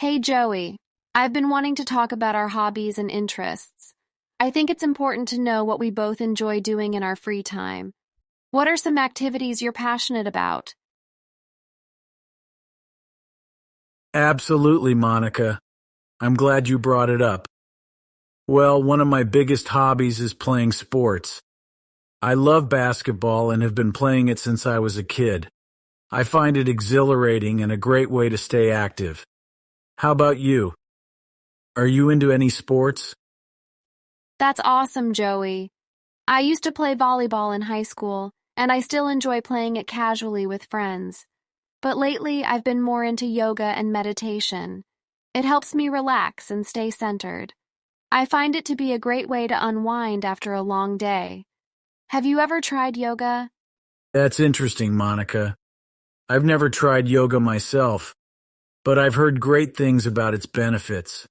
Hey Joey, I've been wanting to talk about our hobbies and interests. I think it's important to know what we both enjoy doing in our free time. What are some activities you're passionate about? Absolutely, Monica. I'm glad you brought it up. Well, one of my biggest hobbies is playing sports. I love basketball and have been playing it since I was a kid. I find it exhilarating and a great way to stay active. How about you? Are you into any sports? That's awesome, Joey. I used to play volleyball in high school, and I still enjoy playing it casually with friends. But lately, I've been more into yoga and meditation. It helps me relax and stay centered. I find it to be a great way to unwind after a long day. Have you ever tried yoga? That's interesting, Monica. I've never tried yoga myself, but I've heard great things about its benefits.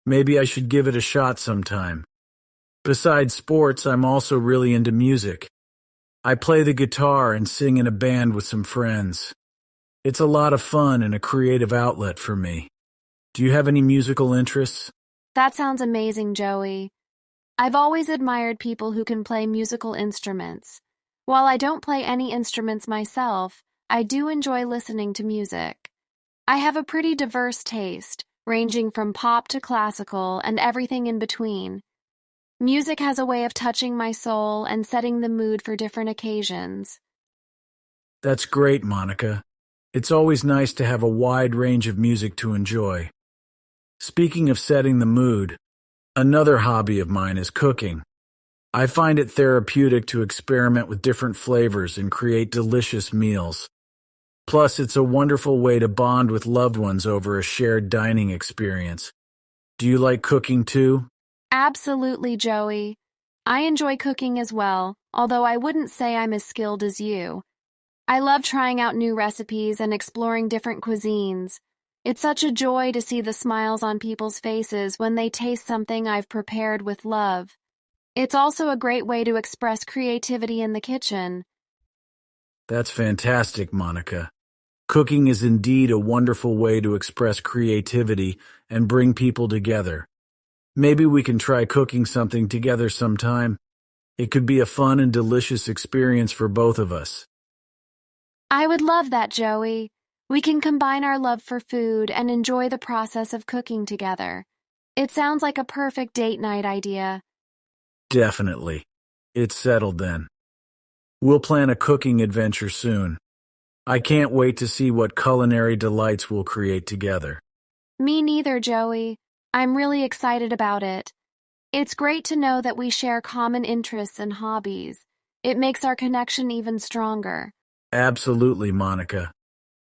Maybe I should give it a shot sometime. Besides sports, I'm also really into music. I play the guitar and sing in a band with some friends. It's a lot of fun and a creative outlet for me. Do you have any musical interests? That sounds amazing, Joey. I've always admired people who can play musical instruments. While I don't play any instruments myself, I do enjoy listening to music. I have a pretty diverse taste, ranging from pop to classical and everything in between. Music has a way of touching my soul and setting the mood for different occasions. That's great, Monica. It's always nice to have a wide range of music to enjoy. Speaking of setting the mood, another hobby of mine is cooking. I find it therapeutic to experiment with different flavors and create delicious meals. Plus, it's a wonderful way to bond with loved ones over a shared dining experience. Do you like cooking too? Absolutely, Joey. I enjoy cooking as well, although I wouldn't say I'm as skilled as you. I love trying out new recipes and exploring different cuisines. It's such a joy to see the smiles on people's faces when they taste something I've prepared with love. It's also a great way to express creativity in the kitchen. That's fantastic, Monica. Cooking is indeed a wonderful way to express creativity and bring people together. Maybe we can try cooking something together sometime. It could be a fun and delicious experience for both of us. I would love that, Joey. We can combine our love for food and enjoy the process of cooking together. It sounds like a perfect date night idea. Definitely. It's settled then. We'll plan a cooking adventure soon. I can't wait to see what culinary delights we'll create together. Me neither, Joey. I'm really excited about it. It's great to know that we share common interests and hobbies. It makes our connection even stronger. Absolutely, Monica.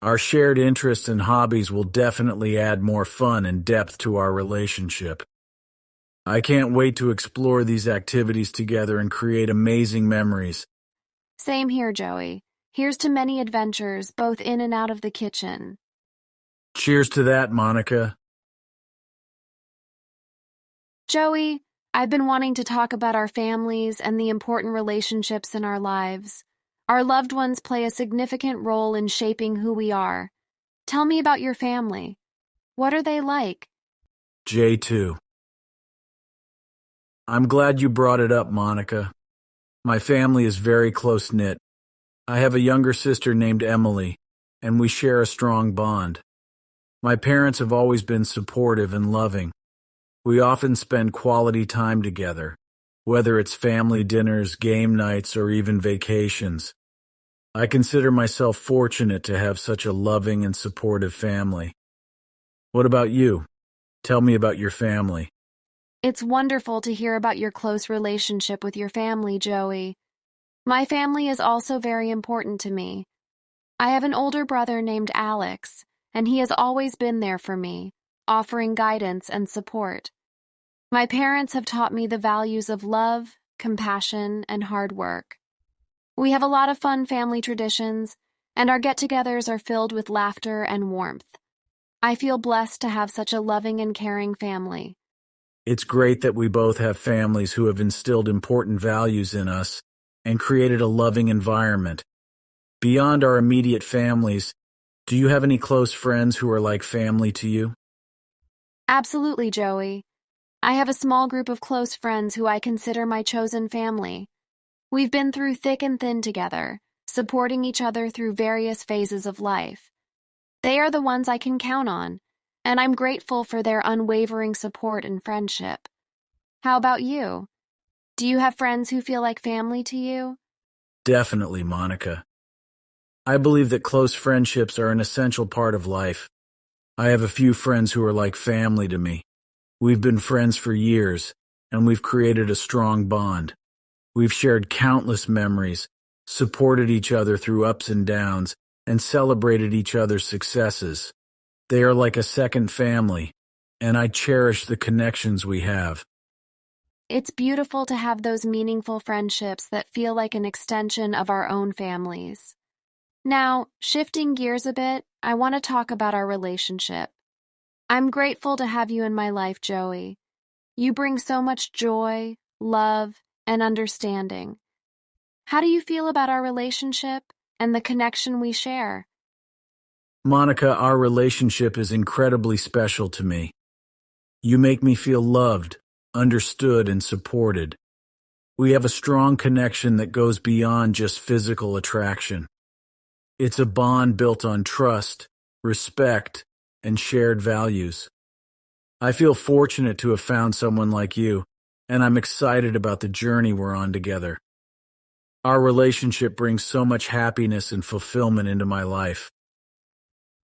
Our shared interests and hobbies will definitely add more fun and depth to our relationship. I can't wait to explore these activities together and create amazing memories. Same here, Joey. Here's to many adventures, both in and out of the kitchen. Cheers to that, Monica. Joey, I've been wanting to talk about our families and the important relationships in our lives. Our loved ones play a significant role in shaping who we are. Tell me about your family. What are they like? J2. I'm glad you brought it up, Monica. My family is very close-knit. I have a younger sister named Emily, and we share a strong bond. My parents have always been supportive and loving. We often spend quality time together, whether it's family dinners, game nights, or even vacations. I consider myself fortunate to have such a loving and supportive family. What about you? Tell me about your family. It's wonderful to hear about your close relationship with your family, Joey. My family is also very important to me. I have an older brother named Alex, and he has always been there for me, offering guidance and support. My parents have taught me the values of love, compassion, and hard work. We have a lot of fun family traditions, and our get-togethers are filled with laughter and warmth. I feel blessed to have such a loving and caring family. It's great that we both have families who have instilled important values in us and created a loving environment. Beyond our immediate families, do you have any close friends who are like family to you? Absolutely, Joey. I have a small group of close friends who I consider my chosen family. We've been through thick and thin together, supporting each other through various phases of life. They are the ones I can count on, and I'm grateful for their unwavering support and friendship. How about you? Do you have friends who feel like family to you? Definitely, Monica. I believe that close friendships are an essential part of life. I have a few friends who are like family to me. We've been friends for years, and we've created a strong bond. We've shared countless memories, supported each other through ups and downs, and celebrated each other's successes. They are like a second family, and I cherish the connections we have. It's beautiful to have those meaningful friendships that feel like an extension of our own families. Now, shifting gears a bit, I want to talk about our relationship. I'm grateful to have you in my life, Joey. You bring so much joy, love, and understanding. How do you feel about our relationship and the connection we share? Monica, our relationship is incredibly special to me. You make me feel loved, understood, and supported. We have a strong connection that goes beyond just physical attraction. It's a bond built on trust, respect, and shared values. I feel fortunate to have found someone like you, and I'm excited about the journey we're on together. Our relationship brings so much happiness and fulfillment into my life.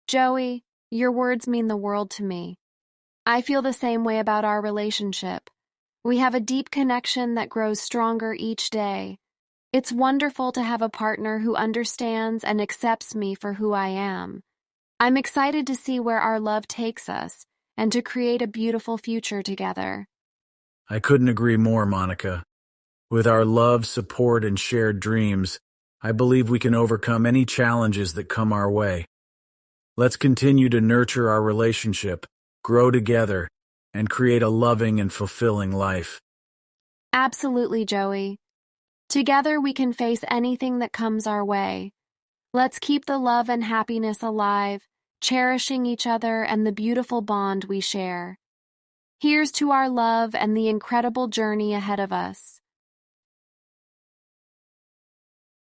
Joey, your words mean the world to me. I feel the same way about our relationship. We have a deep connection that grows stronger each day. It's wonderful to have a partner who understands and accepts me for who I am. I'm excited to see where our love takes us and to create a beautiful future together. I couldn't agree more, Monica. With our love, support, and shared dreams, I believe we can overcome any challenges that come our way. Let's continue to nurture our relationship, grow together, and create a loving and fulfilling life. Absolutely, Joey. Together we can face anything that comes our way. Let's keep the love and happiness alive, cherishing each other and the beautiful bond we share. Here's to our love and the incredible journey ahead of us.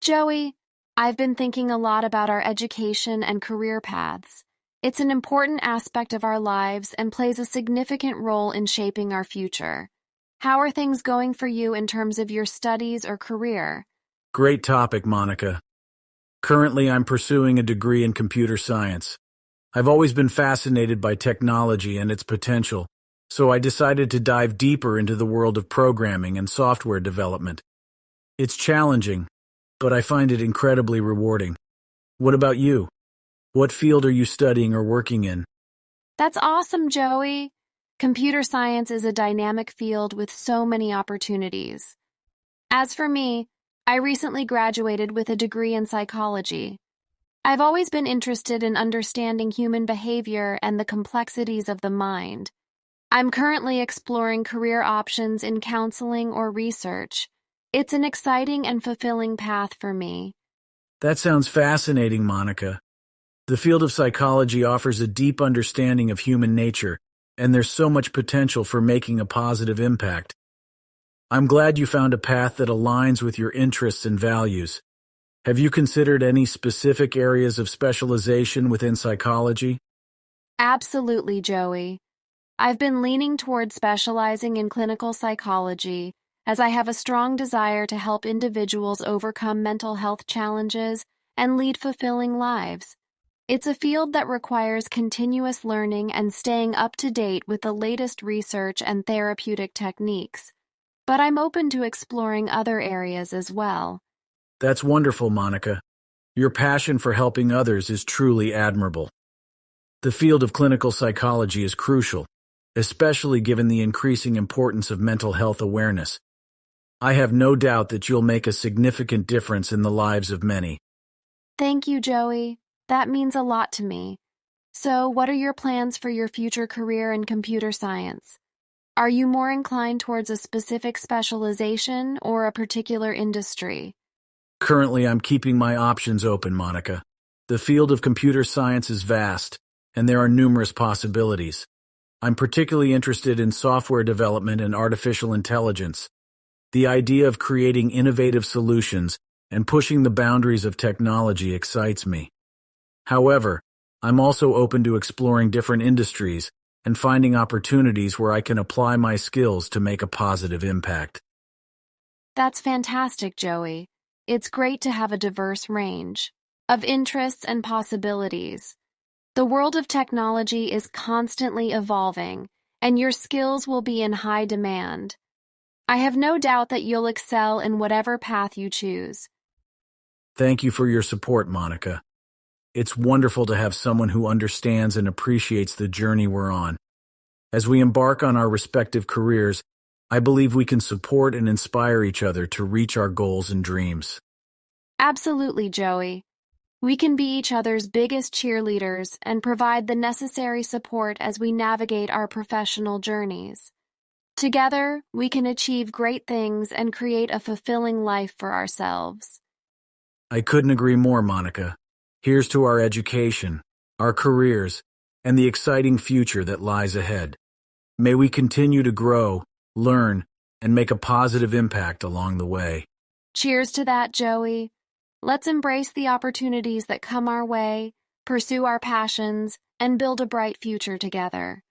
Joey, I've been thinking a lot about our education and career paths. It's an important aspect of our lives and plays a significant role in shaping our future. How are things going for you in terms of your studies or career? Great topic, Monica. Currently, I'm pursuing a degree in computer science. I've always been fascinated by technology and its potential, so I decided to dive deeper into the world of programming and software development. It's challenging, but I find it incredibly rewarding. What about you? What field are you studying or working in? That's awesome, Joey. Computer science is a dynamic field with so many opportunities. As for me, I recently graduated with a degree in psychology. I've always been interested in understanding human behavior and the complexities of the mind. I'm currently exploring career options in counseling or research. It's an exciting and fulfilling path for me. That sounds fascinating, Monica. The field of psychology offers a deep understanding of human nature, and there's so much potential for making a positive impact. I'm glad you found a path that aligns with your interests and values. Have you considered any specific areas of specialization within psychology? Absolutely, Joey. I've been leaning toward specializing in clinical psychology, as I have a strong desire to help individuals overcome mental health challenges and lead fulfilling lives. It's a field that requires continuous learning and staying up to date with the latest research and therapeutic techniques, but I'm open to exploring other areas as well. That's wonderful, Monica. Your passion for helping others is truly admirable. The field of clinical psychology is crucial, especially given the increasing importance of mental health awareness. I have no doubt that you'll make a significant difference in the lives of many. Thank you, Joey. That means a lot to me. So, what are your plans for your future career in computer science? Are you more inclined towards a specific specialization or a particular industry? Currently, I'm keeping my options open, Monica. The field of computer science is vast, and there are numerous possibilities. I'm particularly interested in software development and artificial intelligence. The idea of creating innovative solutions and pushing the boundaries of technology excites me. However, I'm also open to exploring different industries and finding opportunities where I can apply my skills to make a positive impact. That's fantastic, Joey. It's great to have a diverse range of interests and possibilities. The world of technology is constantly evolving, and your skills will be in high demand. I have no doubt that you'll excel in whatever path you choose. Thank you for your support, Monica. It's wonderful to have someone who understands and appreciates the journey we're on. As we embark on our respective careers, I believe we can support and inspire each other to reach our goals and dreams. Absolutely, Joey. We can be each other's biggest cheerleaders and provide the necessary support as we navigate our professional journeys. Together, we can achieve great things and create a fulfilling life for ourselves. I couldn't agree more, Monica. Here's to our education, our careers, and the exciting future that lies ahead. May we continue to grow, learn, and make a positive impact along the way. Cheers to that, Joey. Let's embrace the opportunities that come our way, pursue our passions, and build a bright future together.